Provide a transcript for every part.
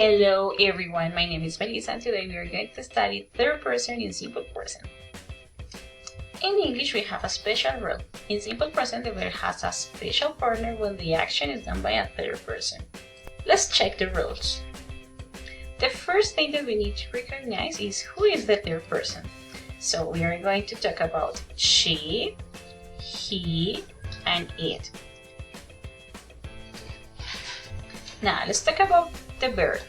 Hello everyone, my name is Melissa and today we are going to study third person in simple present. In English we have a special rule. In simple present the verb has a special partner when the action is done by a third person. Let's check the rules. The first thing that we need to recognize is who is the third person. So we are going to talk about she, he, and it. Now let's talk about the verb.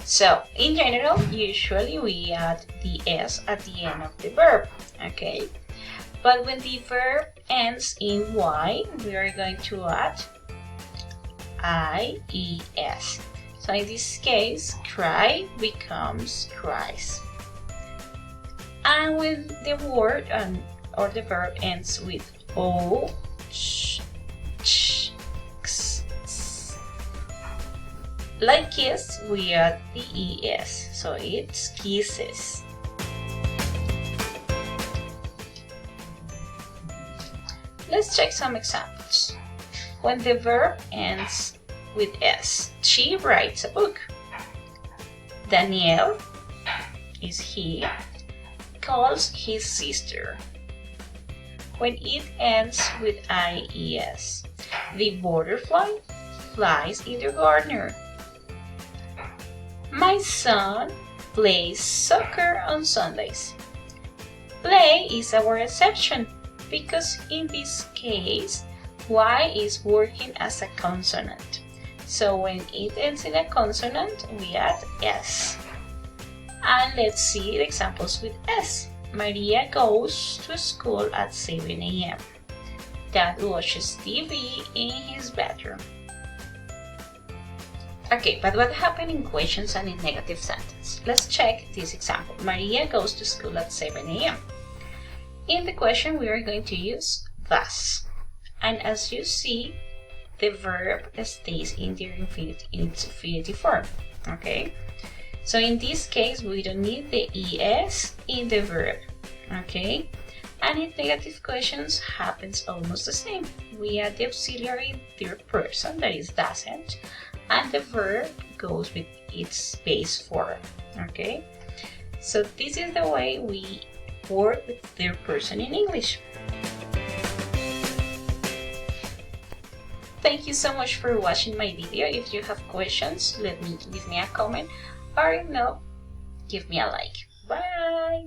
So in general, usually we add the s at the end of the verb, okay? But when the verb ends in y, we are going to add ies. So in this case, cry becomes cries. And when the word or the verb ends with o, sh, ch, x, s. Like kiss, we add the es, so it's kisses. Let's check some examples. When the verb ends with s, she writes a book. Daniel is he, calls his sister. When it ends with ies, the butterfly flies in the garden. My son plays soccer on Sundays. Play is our exception because in this case, y is working as a consonant. So when it ends in a consonant, we add s. And let's see the examples with s. Maria goes to school at 7 a.m. Dad watches TV in his bedroom. Okay, but what happened in questions and in negative sentence? Let's check this example. Maria goes to school at 7 a.m. In the question, we are going to use thus. And as you see, the verb stays in the infinitive, in its infinitive form. Okay? So in this case, we don't need the es in the verb. Okay? And in negative questions happens almost the same. We add the auxiliary third person, that is doesn't, and the verb goes with its base form. Okay? So this is the way we work with third person in English. Thank you so much for watching my video. If you have questions, leave me a comment, or if not, give me a like. Bye!